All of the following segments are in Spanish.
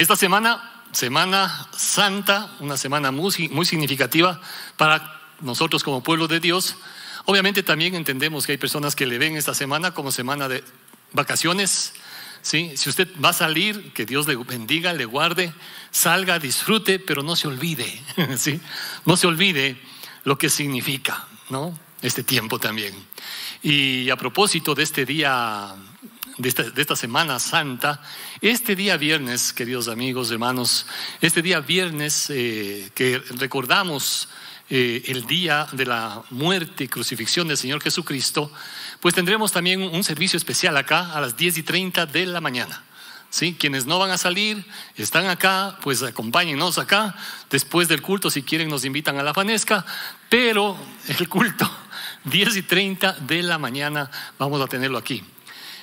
Esta semana, Semana Santa, una semana muy significativa para nosotros como pueblo de Dios. Obviamente también entendemos que hay personas que le ven esta semana como semana de vacaciones, ¿sí? Si usted va a salir, que Dios le bendiga, le guarde, salga, disfrute, pero no se olvide, ¿sí? No se olvide lo que significa, ¿no? Este tiempo también. Y a propósito de este día, de esta Semana Santa, este día viernes, queridos amigos, hermanos, este día viernes que recordamos el día de la muerte y crucifixión del Señor Jesucristo, pues tendremos también un servicio especial acá a las 10:30 de la mañana. ¿Sí? Quienes no van a salir, están acá, pues acompáñennos acá. Después del culto, si quieren, nos invitan a la Fanesca, pero el culto 10:30 de la mañana vamos a tenerlo aquí,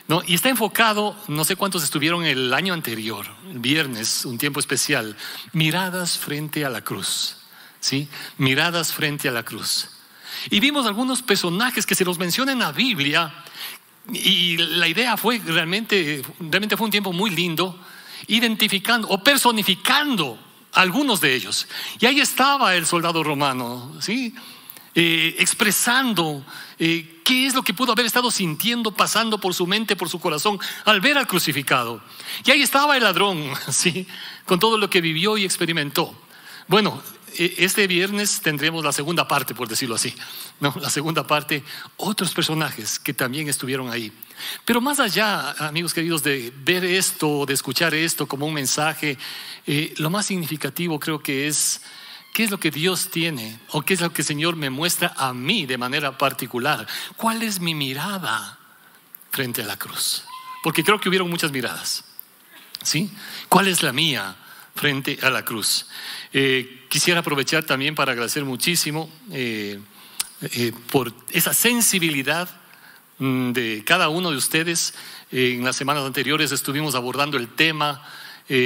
¿no? Y está enfocado, no sé cuántos estuvieron el año anterior, el viernes, un tiempo especial, miradas frente a la cruz, ¿sí? Miradas frente a la cruz. Y vimos algunos personajes que se los menciona en la Biblia, y la idea fue realmente fue un tiempo muy lindo, identificando o personificando a algunos de ellos. Y ahí estaba el soldado romano, ¿sí? Expresando qué es lo que pudo haber estado sintiendo, pasando por su mente, por su corazón al ver al crucificado. Y ahí estaba el ladrón, ¿sí? Con todo lo que vivió y experimentó. Bueno, este viernes tendremos la segunda parte, por decirlo así, ¿no? La segunda parte, otros personajes que también estuvieron ahí. Pero más allá, amigos queridos, de ver esto, de escuchar esto como un mensaje, lo más significativo creo que es ¿qué es lo que Dios tiene? ¿O qué es lo que el Señor me muestra a mí de manera particular? ¿Cuál es mi mirada frente a la cruz? Porque creo que hubieron muchas miradas, ¿sí? ¿Cuál es la mía frente a la cruz? Quisiera aprovechar también para agradecer muchísimo por esa sensibilidad de cada uno de ustedes. En las semanas anteriores estuvimos abordando el tema,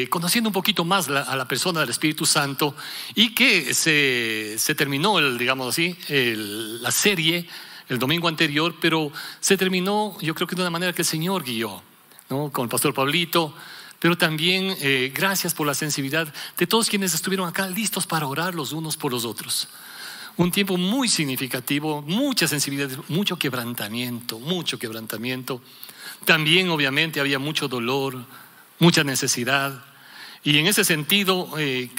conociendo un poquito más a la persona del Espíritu Santo, y que se terminó, digamos así, la serie el domingo anterior, pero se terminó, yo creo que de una manera que el Señor guió, ¿no? Con el pastor Pablito, pero también gracias por la sensibilidad de todos quienes estuvieron acá listos para orar los unos por los otros. Un tiempo muy significativo, mucha sensibilidad, mucho quebrantamiento. También obviamente había mucho dolor, mucha necesidad. Y en ese sentido,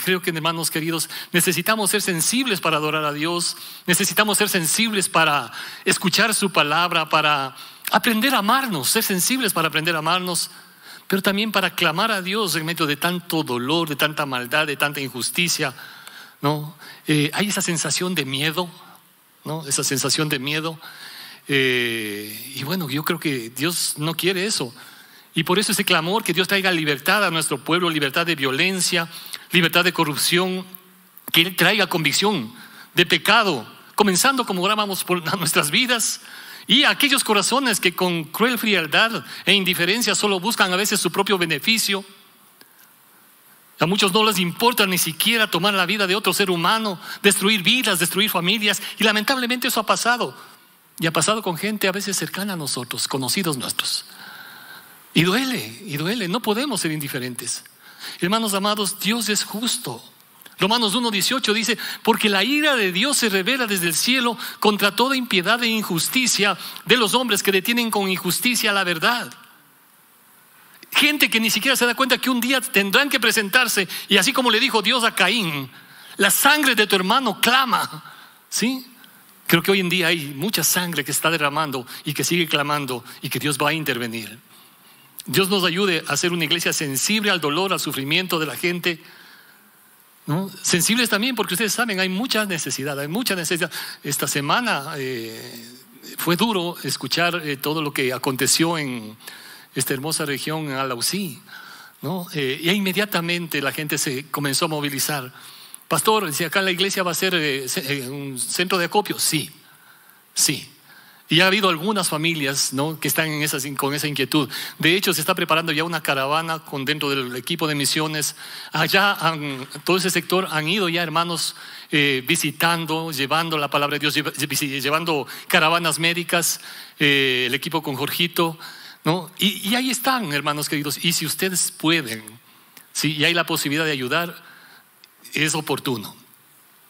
creo que, hermanos queridos, necesitamos ser sensibles para adorar a Dios, necesitamos ser sensibles para escuchar su palabra, para aprender a amarnos, ser sensibles para aprender a amarnos, pero también para clamar a Dios en medio de tanto dolor, de tanta maldad, de tanta injusticia, ¿no? Hay esa sensación de miedo, ¿no? Esa sensación de miedo. Y bueno, yo creo que Dios no quiere eso. Y por eso ese clamor, que Dios traiga libertad a nuestro pueblo, libertad de violencia, libertad de corrupción, que Él traiga convicción de pecado, comenzando como orábamos por nuestras vidas. Y aquellos corazones que con cruel frialdad e indiferencia solo buscan a veces su propio beneficio. A muchos no les importa ni siquiera tomar la vida de otro ser humano, destruir vidas, destruir familias. Y lamentablemente eso ha pasado. Y ha pasado con gente a veces cercana a nosotros, conocidos nuestros. Y duele, no podemos ser indiferentes. Hermanos amados, Dios es justo. Romanos 1:18 dice: porque la ira de Dios se revela desde el cielo contra toda impiedad e injusticia de los hombres que detienen con injusticia la verdad. Gente que ni siquiera se da cuenta que un día tendrán que presentarse, y así como le dijo Dios a Caín: la sangre de tu hermano clama, ¿sí? Creo que hoy en día hay mucha sangre que está derramando y que sigue clamando, y que Dios va a intervenir. Dios nos ayude a ser una iglesia sensible al dolor, al sufrimiento de la gente, ¿no? Sensibles también, porque ustedes saben, hay mucha necesidad. Esta semana fue duro escuchar todo lo que aconteció en esta hermosa región, en Alausí, ¿no? Y inmediatamente la gente se comenzó a movilizar. Pastor, si acá la iglesia va a ser un centro de acopio, sí. Y ha habido algunas familias, ¿no?, que están con esa inquietud. De hecho, se está preparando ya una caravana dentro del equipo de misiones. Allá, todo ese sector, han ido ya hermanos visitando, llevando la palabra de Dios, llevando caravanas médicas, el equipo con Jorgito, ¿no? Y ahí están, hermanos queridos. Y si ustedes pueden, ¿sí? Y hay la posibilidad de ayudar, es oportuno,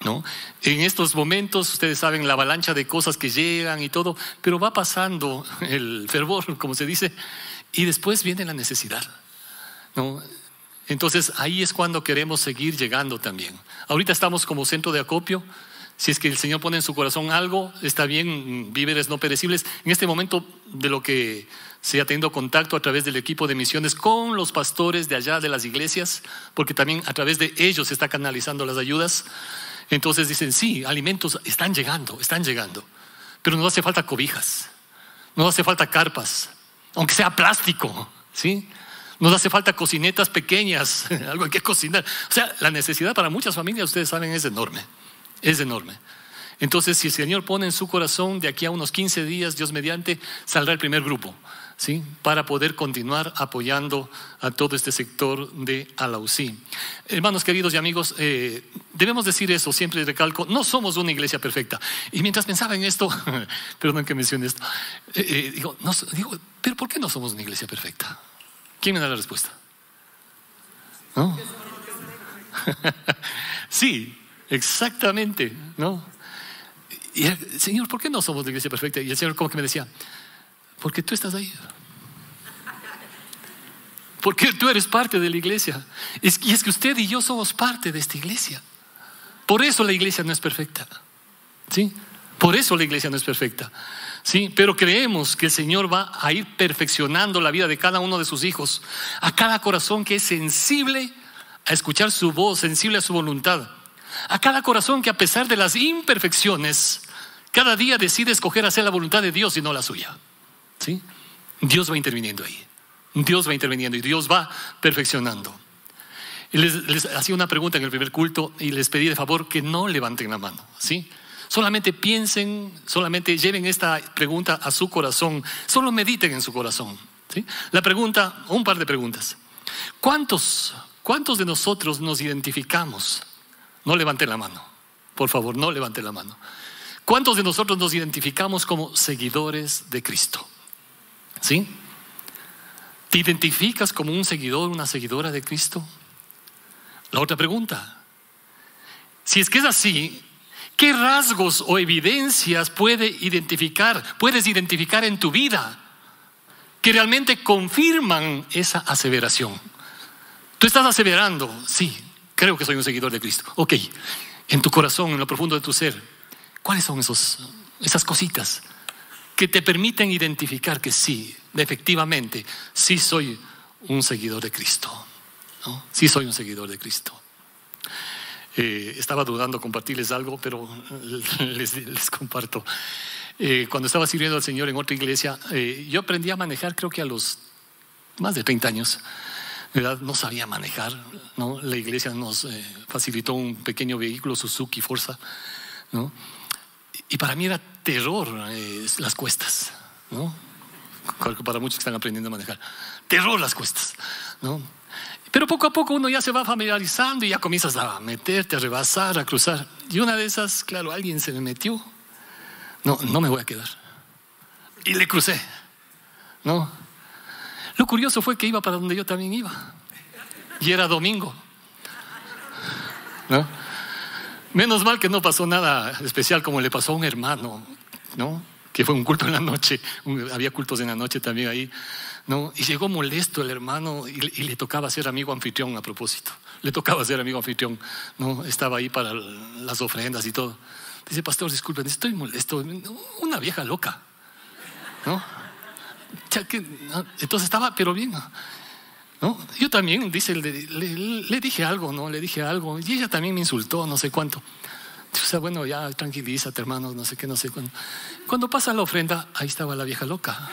¿no? En estos momentos, ustedes saben, la avalancha de cosas que llegan y todo, pero va pasando el fervor, como se dice, y después viene la necesidad, ¿no? Entonces ahí es cuando queremos seguir llegando también. Ahorita estamos como centro de acopio. Si es que el Señor pone en su corazón algo, está bien, víveres no perecibles. En este momento, de lo que se ha tenido contacto a través del equipo de misiones con los pastores de allá de las iglesias, porque también a través de ellos se está canalizando las ayudas. Entonces dicen, sí, alimentos están llegando, pero nos hace falta cobijas, nos hace falta carpas, aunque sea plástico, ¿sí? Nos hace falta cocinetas pequeñas, algo hay que cocinar. O sea, la necesidad para muchas familias, ustedes saben, es enorme. Es enorme. Entonces, si el Señor pone en su corazón, de aquí a unos 15 días, Dios mediante, saldrá el primer grupo, ¿sí? Para poder continuar apoyando a todo este sector de Alausí. Hermanos queridos y amigos, debemos decir eso, siempre recalco, no somos una iglesia perfecta. Y mientras pensaba en esto, perdón que mencione esto, digo, pero ¿por qué no somos una iglesia perfecta? ¿Quién me da la respuesta? ¿No? Sí, exactamente, ¿no? Y el Señor, ¿por qué no somos la iglesia perfecta? Y el Señor como que me decía, porque tú estás ahí. Porque tú eres parte de la iglesia. Y es que usted y yo somos parte de esta iglesia. Por eso la iglesia no es perfecta, ¿sí? Por eso la iglesia no es perfecta, ¿sí? Pero creemos que el Señor va a ir perfeccionando la vida de cada uno de sus hijos, a cada corazón que es sensible a escuchar su voz, sensible a su voluntad, a cada corazón que a pesar de las imperfecciones, cada día decide escoger hacer la voluntad de Dios y no la suya, ¿sí? Dios va interviniendo ahí, Dios va interviniendo y Dios va perfeccionando. Y les hacía una pregunta en el primer culto y les pedí de favor que no levanten la mano, ¿sí? Solamente piensen, solamente lleven esta pregunta a su corazón, solo mediten en su corazón, ¿sí? La pregunta, un par de preguntas. ¿Cuántos de nosotros nos identificamos? No levanten la mano, por favor, no levanten la mano. ¿Cuántos de nosotros nos identificamos como seguidores de Cristo? ¿Sí? ¿Te identificas como un seguidor, una seguidora de Cristo? La otra pregunta, si es que es así, ¿qué rasgos o evidencias puedes identificar en tu vida que realmente confirman esa aseveración? Tú estás aseverando, sí, creo que soy un seguidor de Cristo. Ok, en tu corazón, en lo profundo de tu ser, ¿cuáles son esas cositas que te permiten identificar que sí, efectivamente, sí soy un seguidor de Cristo, ¿no? Sí soy un seguidor de Cristo. Estaba dudando compartirles algo, pero les comparto. Cuando estaba sirviendo al Señor en otra iglesia, yo aprendí a manejar, creo que a los más de 30 años. ¿Verdad? No sabía manejar, ¿no? La iglesia nos facilitó un pequeño vehículo Suzuki Forza, ¿no? Y para mí era terror las cuestas, ¿no? Para muchos que están aprendiendo a manejar, terror las cuestas, ¿no? Pero poco a poco uno ya se va familiarizando y ya comienzas a meterte, a rebasar, a cruzar. Y una de esas, claro, alguien se me metió. No me voy a quedar. Y le crucé, ¿no? Lo curioso fue que iba para donde yo también iba. Y era domingo, ¿no? Menos mal que no pasó nada especial como le pasó a un hermano, ¿no? Que fue un culto en la noche. Había cultos en la noche también ahí, ¿no? Y llegó molesto el hermano y le tocaba ser amigo anfitrión a propósito. Le tocaba ser amigo anfitrión, ¿no? Estaba ahí para las ofrendas y todo. Dice, pastor, disculpen, estoy molesto. Una vieja loca, ¿no? Entonces estaba, pero bien, ¿no? Yo también, dice, le dije algo, ¿no? Le dije algo y ella también me insultó, no sé cuánto. O sea, bueno, ya tranquilízate, hermano, no sé qué, no sé cuándo. Cuando pasa la ofrenda, ahí estaba la vieja loca,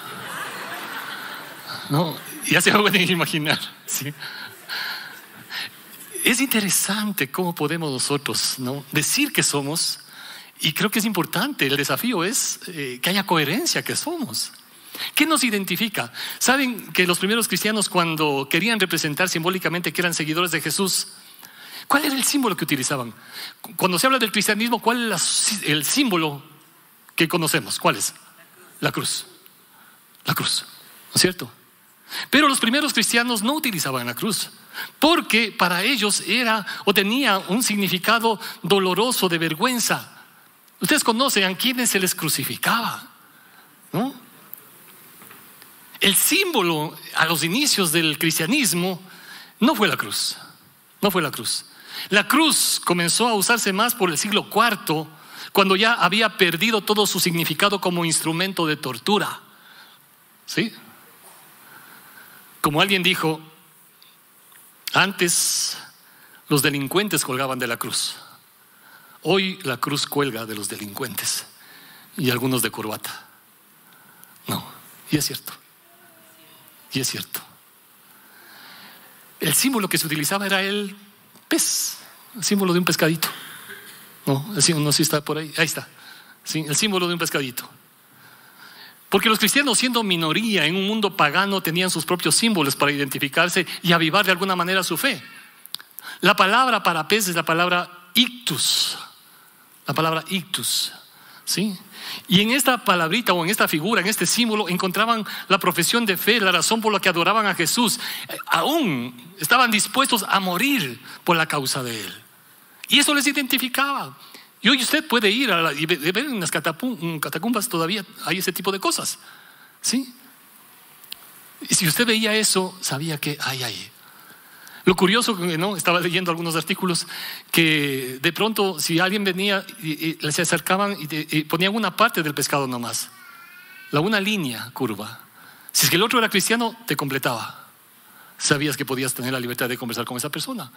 ¿no? Ya se pueden imaginar, ¿sí? Es interesante cómo podemos nosotros, ¿no?, decir que somos, y creo que es importante, el desafío es que haya coherencia, que somos. ¿Qué nos identifica? Saben que los primeros cristianos, cuando querían representar simbólicamente que eran seguidores de Jesús, ¿cuál era el símbolo que utilizaban? Cuando se habla del cristianismo, ¿cuál es el símbolo que conocemos? ¿Cuál es? La cruz. La cruz, ¿no es cierto? Pero los primeros cristianos no utilizaban la cruz, porque para ellos era o tenía un significado doloroso, de vergüenza. Ustedes conocen a quienes se les crucificaba, ¿no? El símbolo a los inicios del cristianismo no fue la cruz, no fue la cruz. La cruz comenzó a usarse más por el siglo IV, cuando ya había perdido todo su significado como instrumento de tortura. ¿Sí? Como alguien dijo, antes los delincuentes colgaban de la cruz. Hoy la cruz cuelga de los delincuentes y algunos de corbata. No, y es cierto. Y es cierto. El símbolo que se utilizaba era el pez, el símbolo de un pescadito. No, el símbolo no sé si está por ahí. Ahí está. Sí, el símbolo de un pescadito. Porque los cristianos, siendo minoría en un mundo pagano, tenían sus propios símbolos para identificarse y avivar de alguna manera su fe. La palabra para pez es la palabra ictus. La palabra ictus. ¿Sí? Y en esta palabrita o en esta figura, en este símbolo, encontraban la profesión de fe, la razón por la que adoraban a Jesús. Aún estaban dispuestos a morir por la causa de Él. Y eso les identificaba. Y hoy usted puede ir y ver en las catacumbas todavía hay ese tipo de cosas. ¿Sí? Y si usted veía eso, sabía que ay. Lo curioso, ¿no? Estaba leyendo algunos artículos que de pronto si alguien venía y se acercaban y ponían una parte del pescado nomás, una línea curva. Si es que el otro era cristiano, te completaba. Sabías que podías tener la libertad de conversar con esa persona.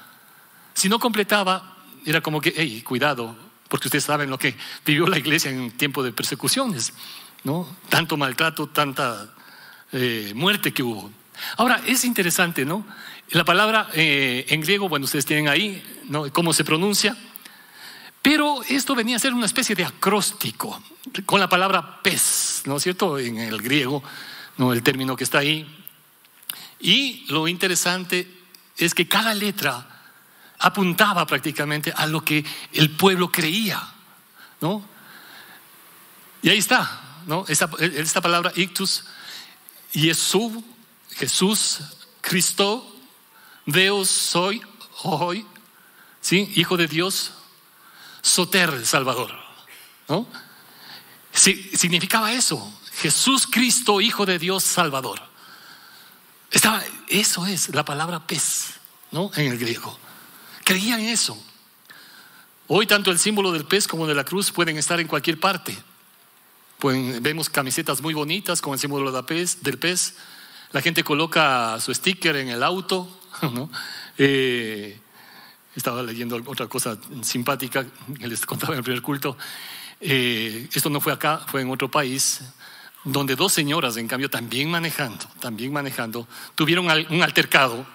Si no completaba, era como que, hey, cuidado, porque ustedes saben lo que vivió la iglesia en tiempo de persecuciones, ¿no? Tanto maltrato, tanta muerte que hubo. Ahora, es interesante, ¿no? La palabra en griego, bueno, ustedes tienen ahí, ¿no? Cómo se pronuncia. Pero esto venía a ser una especie de acróstico con la palabra pez, ¿no es cierto? En el griego, ¿no? El término que está ahí. Y lo interesante es que cada letra apuntaba prácticamente a lo que el pueblo creía, ¿no? Y ahí está, ¿no? Esta palabra ictus, Jesús, Cristo, Deus soy, hoy, ¿sí? Hijo de Dios, Soter, Salvador, ¿no? Sí, significaba eso, Jesús Cristo, Hijo de Dios, Salvador. Eso es la palabra pez, ¿no? En el griego. Creían eso. Hoy tanto el símbolo del pez como de la cruz pueden estar en cualquier parte. Vemos camisetas muy bonitas con el símbolo del pez. La gente coloca su sticker en el auto, ¿no? Estaba leyendo otra cosa simpática que les contaba en el primer culto. Esto no fue acá, fue en otro país, donde dos señoras, en cambio, también manejando, tuvieron un altercado,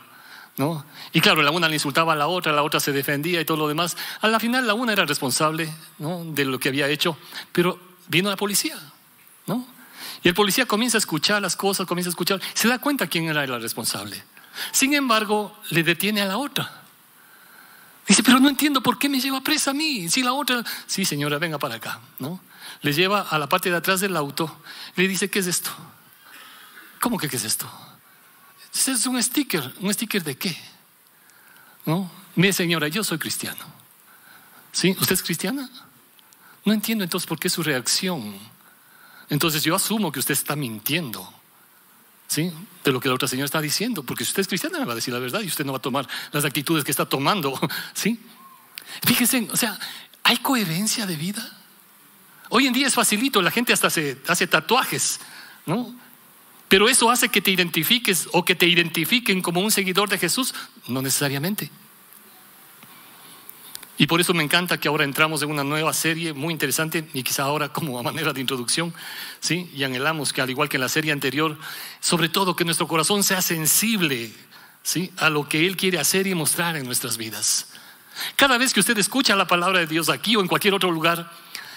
¿no? Y claro, la una le insultaba a la otra se defendía y todo lo demás. A la final la una era responsable, ¿no? De lo que había hecho, pero vino la policía, ¿no? Y el policía comienza a escuchar las cosas, se da cuenta quién era la responsable. Sin embargo, le detiene a la otra. Dice, pero no entiendo por qué me lleva presa a mí. Si la otra, sí señora, venga para acá, ¿no? Le lleva a la parte de atrás del auto, le dice, ¿qué es esto? ¿Cómo que qué es esto? Es un sticker ¿de qué? ¿No? Mire señora, yo soy cristiano. ¿Sí? ¿Usted es cristiana? No entiendo entonces por qué su reacción. Entonces yo asumo que usted está mintiendo, ¿sí? De lo que la otra señora está diciendo, porque si usted es cristiana me va a decir la verdad y usted no va a tomar las actitudes que está tomando, ¿sí? Fíjense, o sea, ¿hay coherencia de vida? Hoy en día es facilito, la gente hasta se hace tatuajes, ¿no? Pero eso hace que te identifiques o que te identifiquen como un seguidor de Jesús, no necesariamente. Y por eso me encanta que ahora entramos en una nueva serie muy interesante y quizá ahora como a manera de introducción, ¿sí? Y anhelamos que al igual que en la serie anterior, sobre todo que nuestro corazón sea sensible, ¿sí? A lo que Él quiere hacer y mostrar en nuestras vidas. Cada vez que usted escucha la palabra de Dios aquí o en cualquier otro lugar,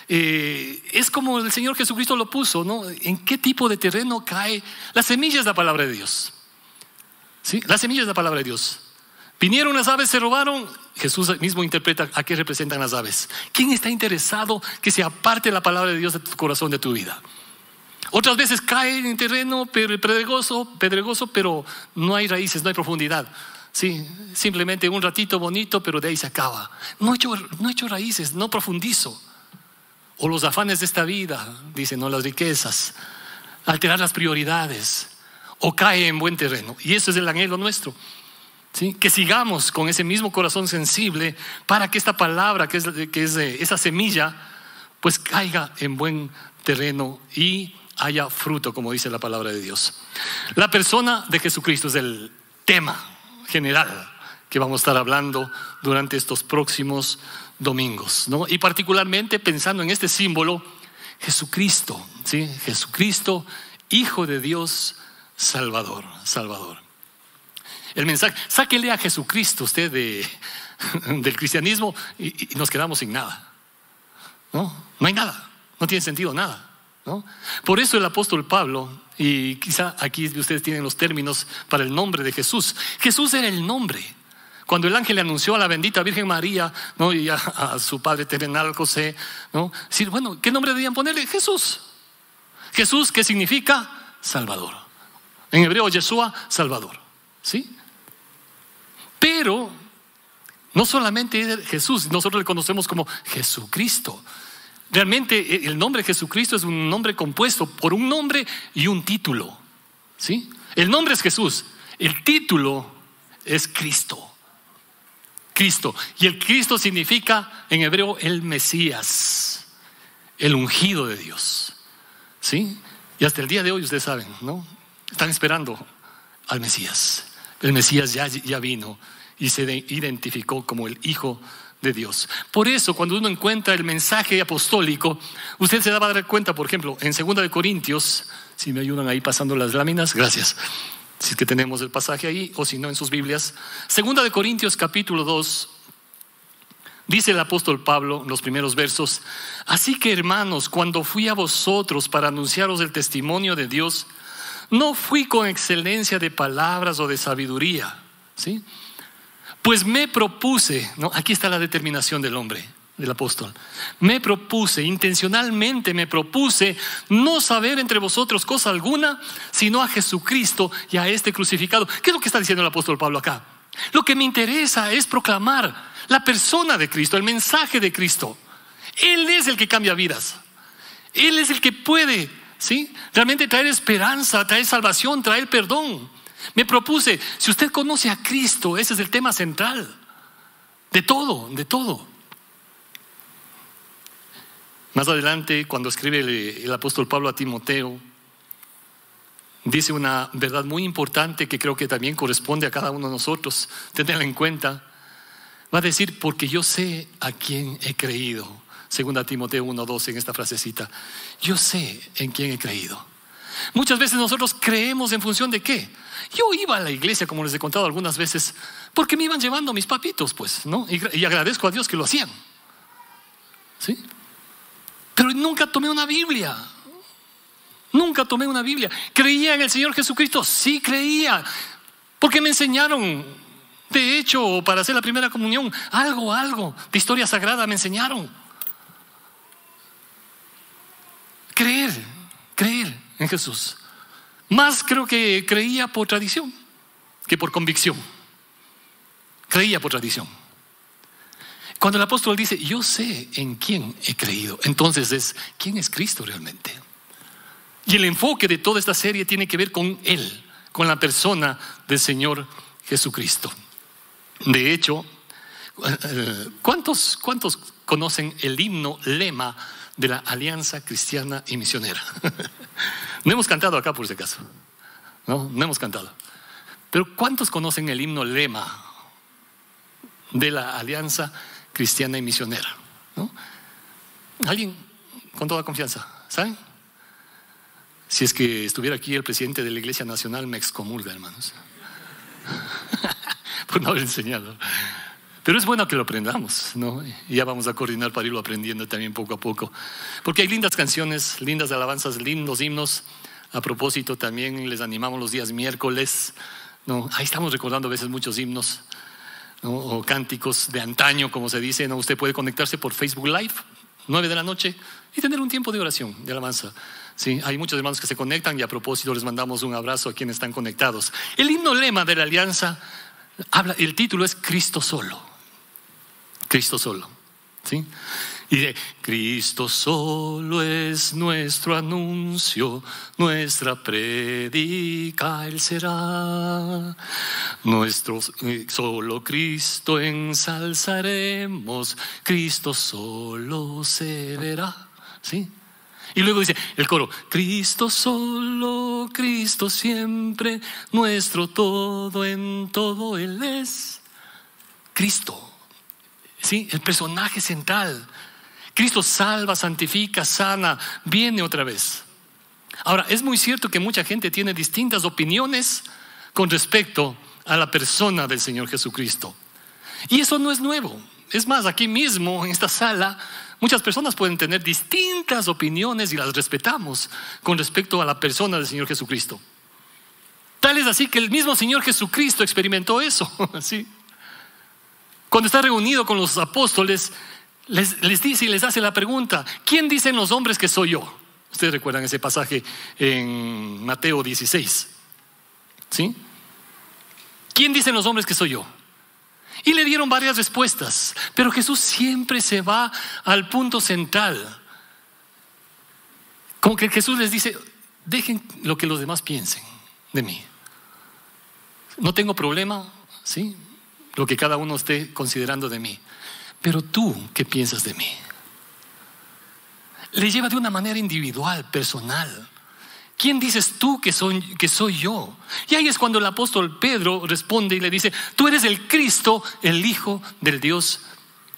es como el Señor Jesucristo lo puso, ¿no? ¿En qué tipo de terreno cae? La semilla es la palabra de Dios, ¿sí? La semilla es la palabra de Dios. Vinieron las aves, se robaron. Jesús mismo interpreta a qué representan las aves. ¿Quién está interesado que se aparte la palabra de Dios de tu corazón, de tu vida? Otras veces cae en terreno pedregoso, pero no hay raíces, no hay profundidad. Sí, simplemente un ratito bonito, pero de ahí se acaba. No he hecho raíces, no profundizo. O los afanes de esta vida, dicen, o las riquezas, alterar las prioridades, o cae en buen terreno. Y eso es el anhelo nuestro, ¿sí? Que sigamos con ese mismo corazón sensible para que esta palabra, que es esa semilla, pues caiga en buen terreno y haya fruto, como dice la palabra de Dios. La persona de Jesucristo es el tema general que vamos a estar hablando durante estos próximos domingos, ¿no? Y particularmente pensando en este símbolo, Jesucristo, ¿sí? Jesucristo, Hijo de Dios, Salvador. El mensaje, sáquele a Jesucristo usted del cristianismo y nos quedamos sin nada, ¿no? No hay nada, no tiene sentido nada, ¿no? Por eso el apóstol Pablo, y quizá aquí ustedes tienen los términos para el nombre de Jesús. Jesús era el nombre. Cuando el ángel le anunció a la bendita Virgen María, ¿no? Y a su padre terrenal José, ¿no? Decir, bueno, ¿qué nombre debían ponerle? Jesús. Jesús, ¿qué significa? Salvador. En hebreo, Yeshua, Salvador, ¿sí? Pero no solamente Jesús, nosotros le conocemos como Jesucristo. Realmente el nombre Jesucristo es un nombre compuesto por un nombre y un título, ¿sí? El nombre es Jesús, el título es Cristo. Y el Cristo significa en hebreo el Mesías, el ungido de Dios, ¿sí? Y hasta el día de hoy ustedes saben, ¿no? Están esperando al Mesías. El Mesías ya vino y se identificó como el Hijo de Dios. Por eso cuando uno encuentra el mensaje apostólico, usted se va a dar cuenta, por ejemplo, en 2 de Corintios, si me ayudan ahí pasando las láminas, gracias. Si es que tenemos el pasaje ahí, o si no en sus Biblias. 2 de Corintios capítulo 2, dice el apóstol Pablo en los primeros versos: así que, hermanos, cuando fui a vosotros para anunciaros el testimonio de Dios, no fui con excelencia de palabras o de sabiduría, ¿sí? Pues me propuse, ¿no? Aquí está la determinación del hombre, del apóstol. Intencionalmente me propuse no saber entre vosotros cosa alguna, sino a Jesucristo y a este crucificado. ¿Qué es lo que está diciendo el apóstol Pablo acá? Lo que me interesa es proclamar la persona de Cristo, el mensaje de Cristo. Él es el que cambia vidas. Él es el que puede, ¿sí? Realmente traer esperanza, traer salvación, traer perdón. Me propuse, si usted conoce a Cristo, ese es el tema central de todo. Más adelante, cuando escribe el apóstol Pablo a Timoteo, dice una verdad muy importante que creo que también corresponde a cada uno de nosotros tenerla en cuenta. Va a decir, porque yo sé a quién he creído. 2 Timoteo 1:12, en esta frasecita. Yo sé en quién he creído. Muchas veces nosotros creemos en función de ¿qué? Yo iba a la iglesia, como les he contado algunas veces, porque me iban llevando mis papitos, pues, ¿no? Y agradezco a Dios que lo hacían, ¿sí? Pero nunca tomé una Biblia. ¿Creía en el Señor Jesucristo? Sí, creía. Porque me enseñaron. De hecho, para hacer la primera comunión, algo de historia sagrada me enseñaron. Creer en Jesús. Más creo que creía por tradición que por convicción. Creía por tradición. Cuando el apóstol dice, yo sé en quién he creído, entonces ¿quién es Cristo realmente? Y el enfoque de toda esta serie tiene que ver con Él, con la persona del Señor Jesucristo. De hecho, ¿cuántos conocen el himno lema de la Alianza Cristiana y Misionera? No hemos cantado acá, por si acaso. No hemos cantado. Pero ¿cuántos conocen el himno lema de la Alianza Cristiana y Misionera? ¿No? ¿Alguien con toda confianza? ¿Saben? Si es que estuviera aquí el presidente de la Iglesia Nacional, me excomulga, hermanos, por no haber enseñado. Pero es bueno que lo aprendamos, ¿no? Y ya vamos a coordinar para irlo aprendiendo también poco a poco. Porque hay lindas canciones, lindas alabanzas, lindos himnos. A propósito, también les animamos los días miércoles, ¿no? Ahí estamos recordando a veces muchos himnos, ¿no? O cánticos de antaño, como se dice, ¿no? Usted puede conectarse por Facebook Live, 9 de la noche, y tener un tiempo de oración, de alabanza. Sí, hay muchos hermanos que se conectan y a propósito les mandamos un abrazo a quienes están conectados. El himno lema de la alianza el título es Cristo solo. Cristo solo. ¿Sí? Y dice: Cristo solo es nuestro anuncio, nuestra prédica Él será. Nuestro solo Cristo ensalzaremos, Cristo solo se verá. ¿Sí? Y luego dice el coro: Cristo solo, Cristo siempre, nuestro todo en todo Él es. Cristo, ¿sí? El personaje central. Cristo salva, santifica, sana, viene otra vez. Ahora, es muy cierto que mucha gente tiene distintas opiniones con respecto a la persona del Señor Jesucristo. Y eso no es nuevo. Es más, aquí mismo, en esta sala, muchas personas pueden tener distintas opiniones y las respetamos con respecto a la persona del Señor Jesucristo. Tal es así que el mismo Señor Jesucristo experimentó eso. ¿Sí? Cuando está reunido con los apóstoles, les dice y les hace la pregunta: ¿quién dicen los hombres que soy yo? Ustedes recuerdan ese pasaje en Mateo 16. ¿Sí? ¿Quién dicen los hombres que soy yo? Y le dieron varias respuestas, pero Jesús siempre se va al punto central. Como que Jesús les dice: dejen lo que los demás piensen de mí. No tengo problema, ¿sí?, lo que cada uno esté considerando de mí. Pero tú, ¿qué piensas de mí? Le lleva de una manera individual, personal. ¿Quién dices tú que soy yo? Y ahí es cuando el apóstol Pedro responde y le dice: tú eres el Cristo, el Hijo del Dios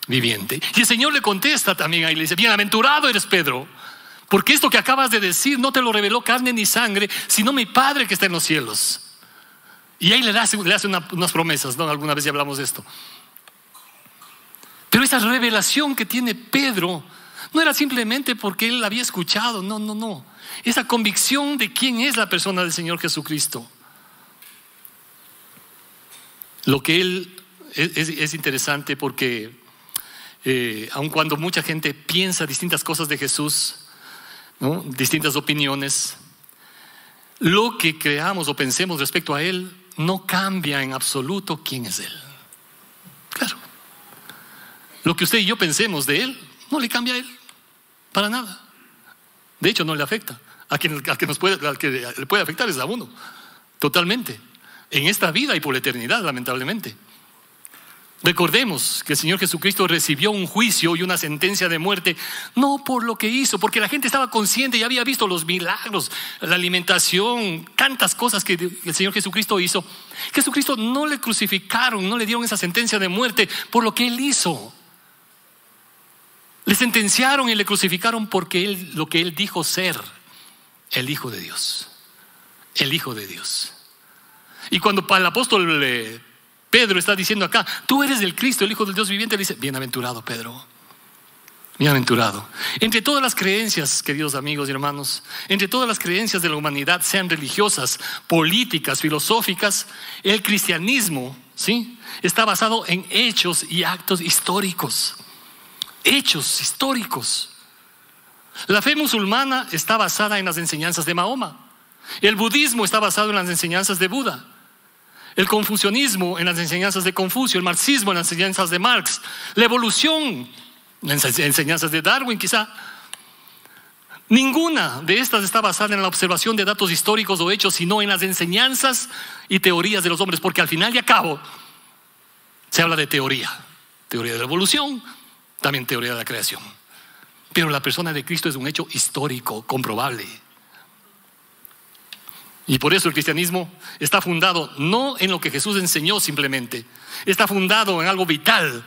viviente. Y el Señor le contesta también ahí, le dice: bienaventurado eres Pedro, porque esto que acabas de decir no te lo reveló carne ni sangre, sino mi Padre que está en los cielos. Y ahí le hace unas promesas, ¿no? Alguna vez ya hablamos de esto. Pero esa revelación que tiene Pedro no era simplemente porque él la había escuchado, no. Esa convicción de quién es la persona del Señor Jesucristo. Lo que él es interesante porque aun cuando mucha gente piensa distintas cosas de Jesús, ¿no?, distintas opiniones, lo que creamos o pensemos respecto a él no cambia en absoluto quién es él. Claro, lo que usted y yo pensemos de él no le cambia a él para nada. De hecho, no le afecta. A quien le puede afectar es a uno, totalmente, en esta vida y por la eternidad, lamentablemente. Recordemos que el Señor Jesucristo recibió un juicio y una sentencia de muerte, no por lo que hizo, porque la gente estaba consciente y había visto los milagros, la alimentación, tantas cosas que el Señor Jesucristo hizo. Jesucristo no le crucificaron, no le dieron esa sentencia de muerte por lo que Él hizo. Le sentenciaron y le crucificaron porque lo que Él dijo ser: el Hijo de Dios. El Hijo de Dios. Y cuando el apóstol Pedro está diciendo acá: tú eres el Cristo, el Hijo del Dios viviente, le dice: bienaventurado Pedro, bienaventurado. Entre todas las creencias, queridos amigos y hermanos, entre todas las creencias de la humanidad, sean religiosas, políticas, filosóficas, el cristianismo, ¿sí?, está basado en hechos y actos históricos. Hechos históricos. La fe musulmana está basada en las enseñanzas de Mahoma. El budismo está basado en las enseñanzas de Buda. El confucianismo en las enseñanzas de Confucio. El marxismo en las enseñanzas de Marx. La evolución en las enseñanzas de Darwin, quizá. Ninguna de estas está basada en la observación de datos históricos o hechos, sino en las enseñanzas y teorías de los hombres, porque al final y al cabo se habla de teoría de la evolución, también teoría de la creación. Pero la persona de Cristo es un hecho histórico, comprobable. Y por eso el cristianismo está fundado no en lo que Jesús enseñó simplemente, está fundado en algo vital,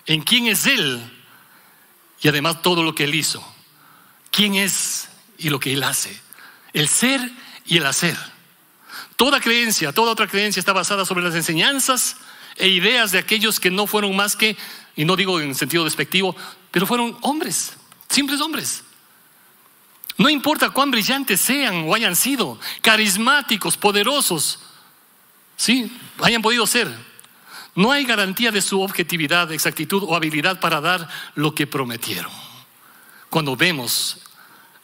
en quién es Él y además todo lo que Él hizo. Quién es y lo que Él hace, el ser y el hacer. Toda otra creencia está basada sobre las enseñanzas e ideas de aquellos que no fueron más que, y no digo en sentido despectivo, pero fueron hombres, simples hombres. No importa cuán brillantes sean o hayan sido, carismáticos, poderosos, sí, hayan podido ser, no hay garantía de su objetividad, exactitud o habilidad para dar lo que prometieron. Cuando vemos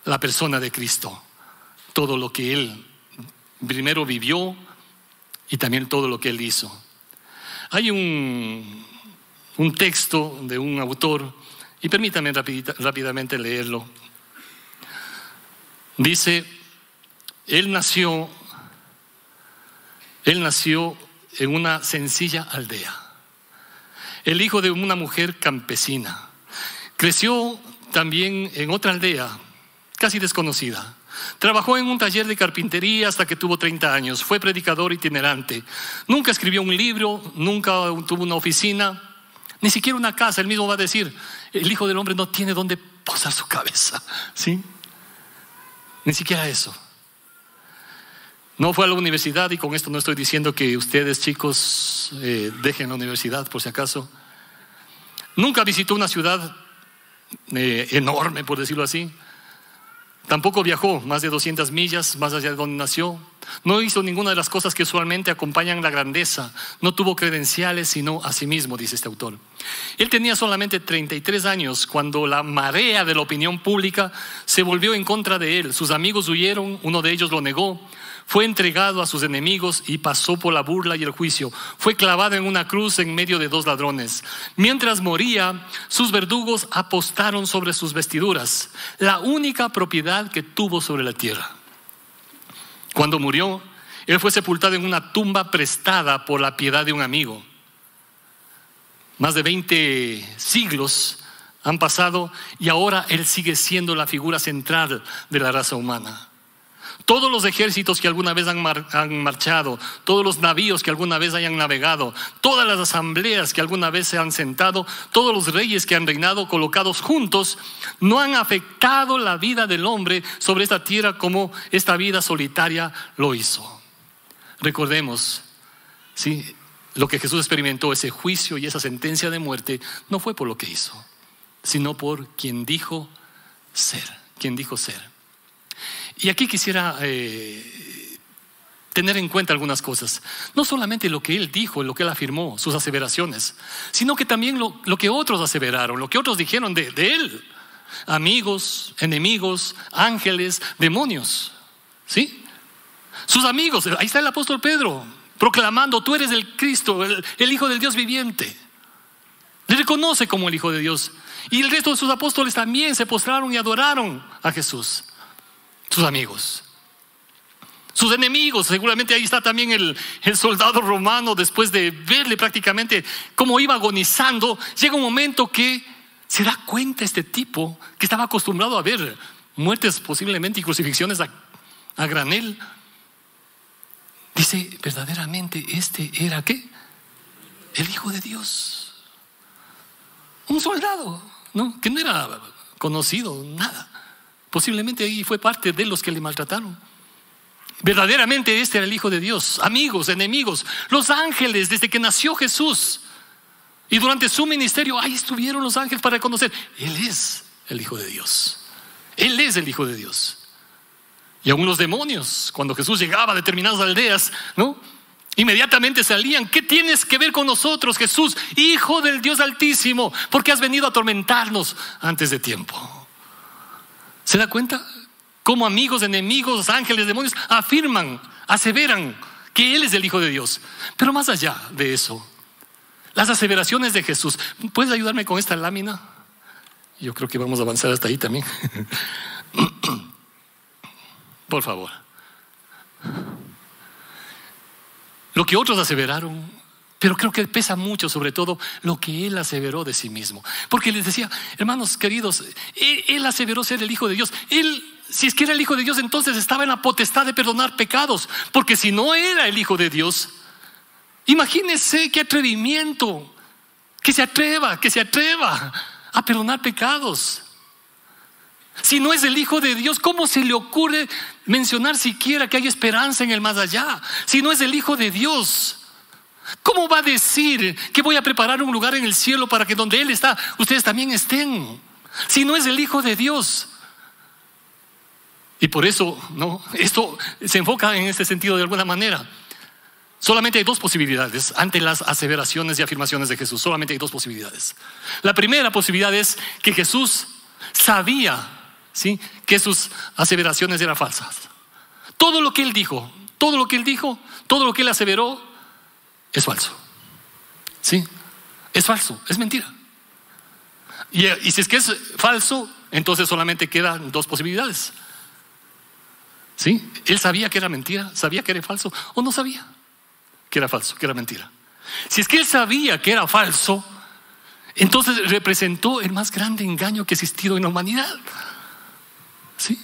la persona de Cristo, todo lo que Él primero vivió y también todo lo que Él hizo. Hay un texto de un autor, y permítame rápidamente leerlo. Dice, él nació en una sencilla aldea, el hijo de una mujer campesina. Creció también en otra aldea, casi desconocida. Trabajó en un taller de carpintería hasta que tuvo 30 años. Fue predicador itinerante. Nunca escribió un libro, nunca tuvo una oficina, ni siquiera una casa. Él mismo va a decir, el Hijo del Hombre no tiene dónde posar su cabeza, ¿sí? Ni siquiera eso. No fue a la universidad, y con esto no estoy diciendo que ustedes, chicos, dejen la universidad por si acaso. Nunca visitó una ciudad enorme, por decirlo así. Tampoco viajó más de 200 millas más allá de donde nació. No hizo ninguna de las cosas que usualmente acompañan la grandeza. No tuvo credenciales sino a sí mismo, dice este autor. Él tenía solamente 33 años cuando la marea de la opinión pública se volvió en contra de él. Sus amigos huyeron, uno de ellos lo negó. Fue entregado a sus enemigos y pasó por la burla y el juicio. Fue clavado en una cruz en medio de 2 ladrones. Mientras moría, sus verdugos apostaron sobre sus vestiduras, la única propiedad que tuvo sobre la tierra. Cuando murió, él fue sepultado en una tumba prestada por la piedad de un amigo. Más de 20 siglos han pasado y ahora él sigue siendo la figura central de la raza humana. Todos los ejércitos que alguna vez han marchado, todos los navíos que alguna vez hayan navegado, todas las asambleas que alguna vez se han sentado, todos los reyes que han reinado colocados juntos, no han afectado la vida del hombre sobre esta tierra como esta vida solitaria lo hizo. Recordemos, ¿sí? Lo que Jesús experimentó, ese juicio y esa sentencia de muerte, no fue por lo que hizo, sino por quien dijo ser, Y aquí quisiera tener en cuenta algunas cosas. No solamente lo que él dijo, lo que él afirmó, sus aseveraciones, sino que también lo que otros aseveraron, lo que otros dijeron de él. Amigos, enemigos, ángeles, demonios, ¿sí? Sus amigos, ahí está el apóstol Pedro, proclamando, tú eres el Cristo, el Hijo del Dios viviente. Le reconoce como el Hijo de Dios. Y el resto de sus apóstoles también se postraron y adoraron a Jesús. Sus amigos, sus enemigos, seguramente ahí está también el soldado romano. Después de verle prácticamente cómo iba agonizando, llega un momento que se da cuenta este tipo que estaba acostumbrado a ver muertes posiblemente y crucifixiones a granel. Dice, verdaderamente este era ¿qué? El Hijo de Dios. Un soldado, ¿no? Que no era conocido, nada. Posiblemente ahí fue parte de los que le maltrataron. Verdaderamente este era el Hijo de Dios. Amigos, enemigos, los ángeles, desde que nació Jesús y durante su ministerio, ahí estuvieron los ángeles para reconocer, Él es el Hijo de Dios. Él es el Hijo de Dios. Y aún los demonios, cuando Jesús llegaba a determinadas aldeas, ¿no? Inmediatamente salían. ¿Qué tienes que ver con nosotros, Jesús, Hijo del Dios Altísimo? Porque has venido a atormentarnos antes de tiempo. ¿Se da cuenta? Como amigos, enemigos, ángeles, demonios afirman, aseveran que Él es el Hijo de Dios. Pero más allá de eso, las aseveraciones de Jesús. ¿Puedes ayudarme con esta lámina? Yo creo que vamos a avanzar hasta ahí también. Por favor. Lo que otros aseveraron, pero creo que pesa mucho, sobre todo, lo que Él aseveró de sí mismo. Porque les decía, hermanos queridos, Él aseveró ser el Hijo de Dios. Él, si es que era el Hijo de Dios, entonces estaba en la potestad de perdonar pecados. Porque si no era el Hijo de Dios, imagínense qué atrevimiento, que se atreva a perdonar pecados. Si no es el Hijo de Dios, ¿cómo se le ocurre mencionar siquiera que hay esperanza en el más allá? Si no es el Hijo de Dios, ¿cómo va a decir que voy a preparar un lugar en el cielo para que donde Él está, ustedes también estén? Si no es el Hijo de Dios. Y por eso, ¿no? Esto se enfoca en este sentido de alguna manera. Solamente hay 2 posibilidades ante las aseveraciones y afirmaciones de Jesús. Solamente hay 2 posibilidades. La primera posibilidad es que Jesús sabía ¿sí?, que sus aseveraciones eran falsas. Todo lo que él dijo, todo lo que él aseveró es falso. ¿Sí? Es falso, es mentira. Y si es que es falso, entonces solamente quedan dos posibilidades. ¿Sí? Él sabía que era mentira, sabía que era falso, o no sabía que era falso, que era mentira. Si es que él sabía que era falso, entonces representó el más grande engaño que ha existido en la humanidad. ¿Sí?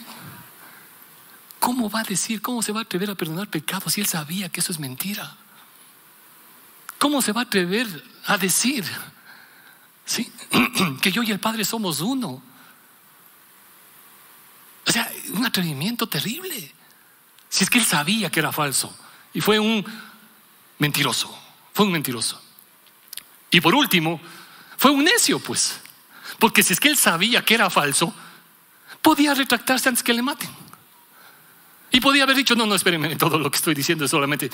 ¿Cómo va a decir, cómo se va a atrever a perdonar pecados si él sabía que eso es mentira? ¿Cómo se va a atrever a decir, ¿sí?, que yo y el Padre somos uno? O sea, un atrevimiento terrible. Si es que él sabía que era falso. Y fue un mentiroso. Fue un mentiroso. Y por último, fue un necio, pues. Porque si es que él sabía que era falso, podía retractarse antes que le maten. Y podía haber dicho, no, espérenme, todo lo que estoy diciendo es solamente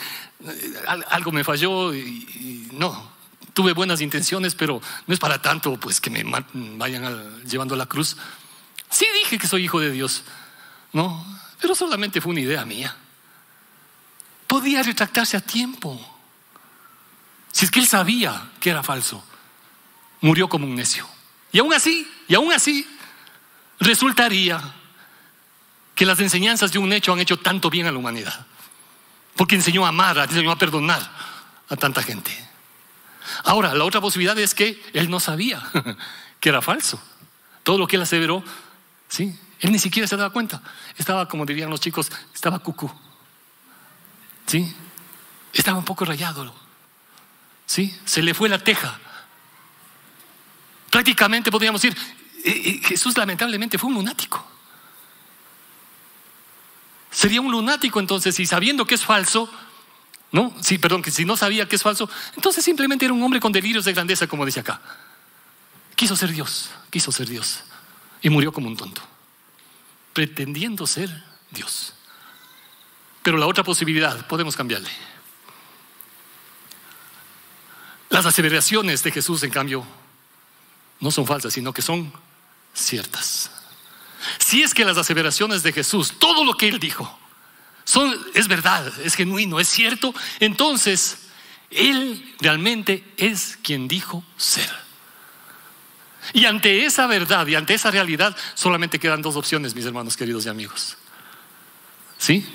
algo me falló y no, tuve buenas intenciones, pero no es para tanto, pues, que me vayan llevando a la cruz. Sí dije que soy hijo de Dios, no, pero solamente fue una idea mía. Podía retractarse a tiempo. Si es que él sabía que era falso, murió como un necio. Y aún así, resultaría que las enseñanzas de un hecho han hecho tanto bien a la humanidad, porque enseñó a amar, enseñó a perdonar a tanta gente. Ahora, la otra posibilidad es que él no sabía que era falso. Todo lo que él aseveró, ¿sí?, él ni siquiera se daba cuenta. Estaba, como dirían los chicos, estaba cucú. ¿Sí? Estaba un poco rayado. ¿Sí? Se le fue la teja. Prácticamente podríamos decir, Jesús lamentablemente fue un lunático. Sería un lunático entonces, y sabiendo que es falso, ¿no? Sí, perdón, que si no sabía que es falso, entonces simplemente era un hombre con delirios de grandeza, como dice acá. Quiso ser Dios y murió como un tonto, pretendiendo ser Dios. Pero la otra posibilidad, podemos cambiarle. Las aseveraciones de Jesús, en cambio, no son falsas, sino que son ciertas. Si es que las aseveraciones de Jesús, todo lo que él dijo, es verdad, es genuino, es cierto, entonces él realmente es quien dijo ser. Y ante esa verdad y ante esa realidad solamente quedan dos opciones, mis hermanos queridos y amigos. ¿Sí?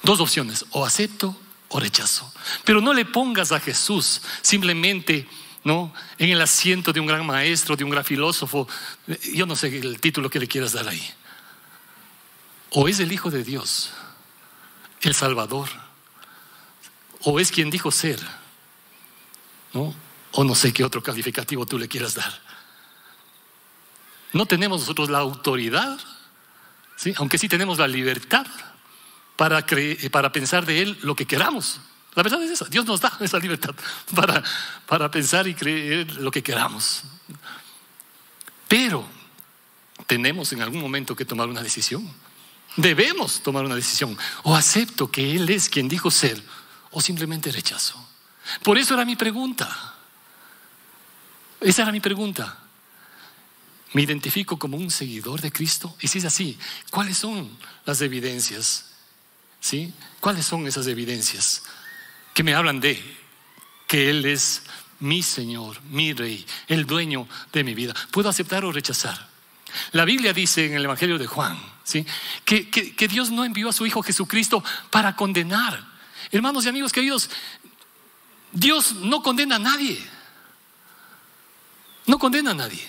Dos opciones, o acepto o rechazo. Pero no le pongas a Jesús simplemente, ¿no?, en el asiento de un gran maestro, de un gran filósofo. Yo no sé el título que le quieras dar ahí. O es el Hijo de Dios, el Salvador, o es quien dijo ser, ¿no? O no sé qué otro calificativo tú le quieras dar. No tenemos nosotros la autoridad, ¿sí?, aunque sí tenemos la libertad para pensar de Él lo que queramos. La verdad es esa, Dios nos da esa libertad para pensar y creer lo que queramos. Pero tenemos en algún momento que tomar una decisión. Debemos tomar una decisión. O acepto que Él es quien dijo ser, o simplemente rechazo. Por eso era mi pregunta. Esa era mi pregunta. ¿Me identifico como un seguidor de Cristo? Y si es así, ¿cuáles son las evidencias? ¿Sí? ¿Cuáles son esas evidencias que me hablan de que Él es mi Señor, mi Rey, el dueño de mi vida? ¿Puedo aceptar o rechazar? La Biblia dice en el Evangelio de Juan, ¿sí?, que Dios no envió a su Hijo Jesucristo para condenar. Hermanos y amigos queridos, Dios no condena a nadie. No condena a nadie.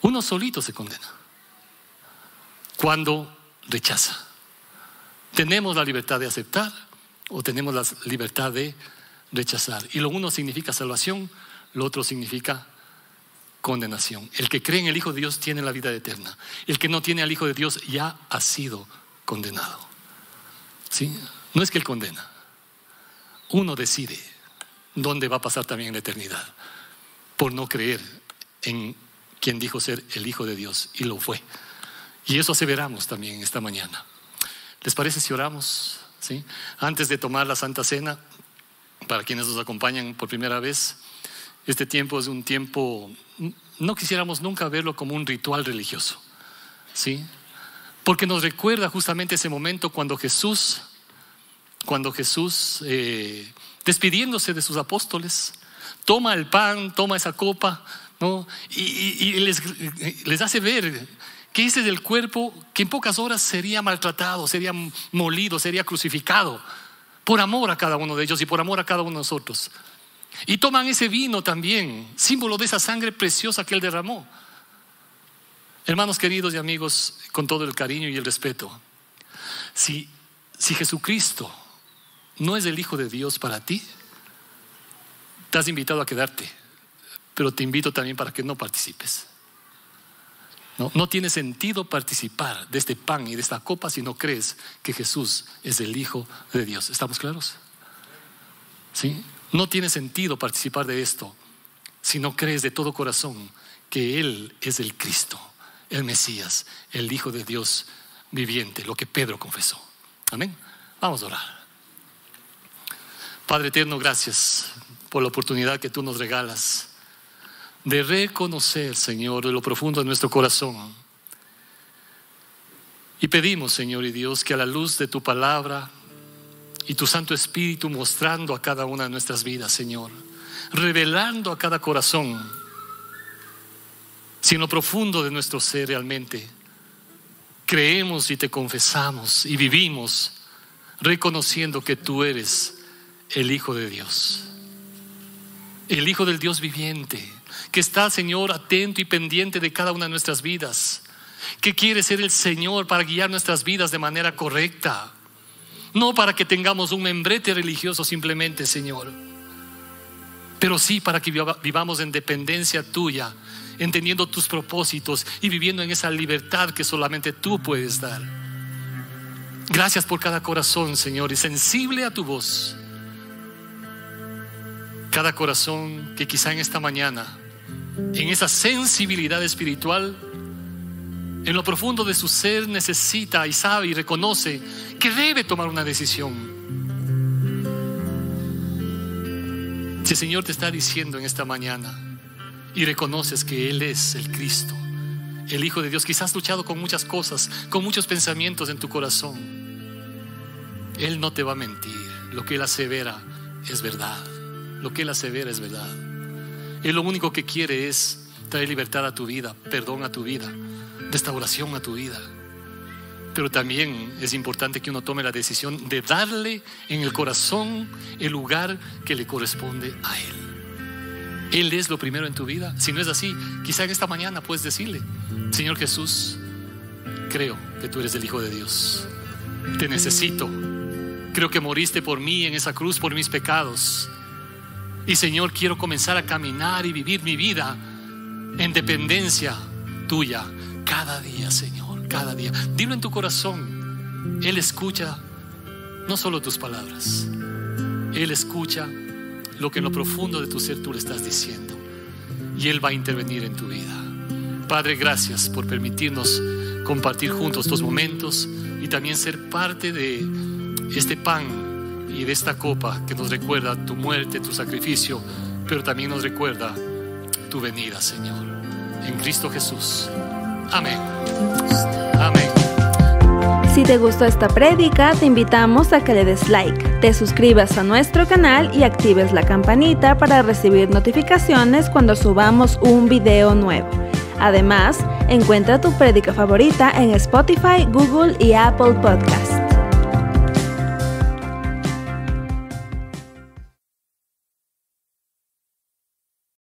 Uno solito se condena cuando rechaza. Tenemos la libertad de aceptar o tenemos la libertad de rechazar. Y lo uno significa salvación, lo otro significa condenación. El que cree en el Hijo de Dios tiene la vida eterna. El que no tiene al Hijo de Dios ya ha sido condenado. ¿Sí? No es que Él condena. Uno decide dónde va a pasar también en la eternidad por no creer en quien dijo ser el Hijo de Dios, y lo fue. Y eso aseveramos también esta mañana. ¿Les parece si oramos? ¿Sí? Antes de tomar la Santa Cena, para quienes nos acompañan por primera vez, este tiempo es un tiempo no quisiéramos nunca verlo como un ritual religioso, ¿sí? Porque nos recuerda justamente ese momento cuando Jesús, despidiéndose de sus apóstoles, toma el pan, toma esa copa, ¿no? y les hace ver que ese es el cuerpo que en pocas horas sería maltratado, sería molido, sería crucificado, por amor a cada uno de ellos y por amor a cada uno de nosotros. Y toman ese vino también, símbolo de esa sangre preciosa que Él derramó. Hermanos queridos y amigos, con todo el cariño y el respeto, si Jesucristo no es el Hijo de Dios para ti, te has invitado a quedarte, pero te invito también para que no participes. No tiene sentido participar de este pan y de esta copa si no crees que Jesús es el Hijo de Dios. ¿Estamos claros? ¿Sí? No tiene sentido participar de esto si no crees de todo corazón que Él es el Cristo, el Mesías, el Hijo de Dios viviente, lo que Pedro confesó. Amén. Vamos a orar. Padre eterno, gracias por la oportunidad que tú nos regalas de reconocer, Señor, de lo profundo de nuestro corazón. Y pedimos, Señor y Dios, que a la luz de tu palabra y tu Santo Espíritu mostrando a cada una de nuestras vidas, Señor, revelando a cada corazón, si en lo profundo de nuestro ser realmente creemos y te confesamos y vivimos reconociendo que tú eres el Hijo de Dios, el Hijo del Dios viviente, que está, Señor, atento y pendiente de cada una de nuestras vidas, que quiere ser el Señor para guiar nuestras vidas de manera correcta, no para que tengamos un membrete religioso simplemente, Señor, pero sí para que vivamos en dependencia tuya, entendiendo tus propósitos y viviendo en esa libertad que solamente tú puedes dar. Gracias por cada corazón, Señor, y sensible a tu voz. Cada corazón que quizá en esta mañana, en esa sensibilidad espiritual, en lo profundo de su ser necesita y sabe y reconoce que debe tomar una decisión. Si el Señor te está diciendo en esta mañana y reconoces que Él es el Cristo, el Hijo de Dios, quizás has luchado con muchas cosas, con muchos pensamientos en tu corazón, Él no te va a mentir. Lo que Él asevera es verdad. Lo que Él asevera es verdad. Él lo único que quiere es traer libertad a tu vida, perdón a tu vida, restauración a tu vida. Pero también es importante que uno tome la decisión de darle en el corazón el lugar que le corresponde a Él. Él es lo primero en tu vida. Si no es así, quizá en esta mañana puedes decirle: Señor Jesús, creo que tú eres el Hijo de Dios. Te necesito. Creo que moriste por mí en esa cruz, por mis pecados. Y Señor, quiero comenzar a caminar y vivir mi vida en dependencia tuya cada día, Señor, cada día. Dilo en tu corazón. Él escucha no solo tus palabras, Él escucha lo que en lo profundo de tu ser tú le estás diciendo, y Él va a intervenir en tu vida. Padre, gracias por permitirnos compartir juntos estos momentos y también ser parte de este pan y de esta copa que nos recuerda tu muerte, tu sacrificio, pero también nos recuerda tu venida, Señor, en Cristo Jesús. Amén. Amén. Si te gustó esta prédica, te invitamos a que le des like, te suscribas a nuestro canal y actives la campanita para recibir notificaciones cuando subamos un video nuevo. Además, encuentra tu prédica favorita en Spotify, Google y Apple Podcast.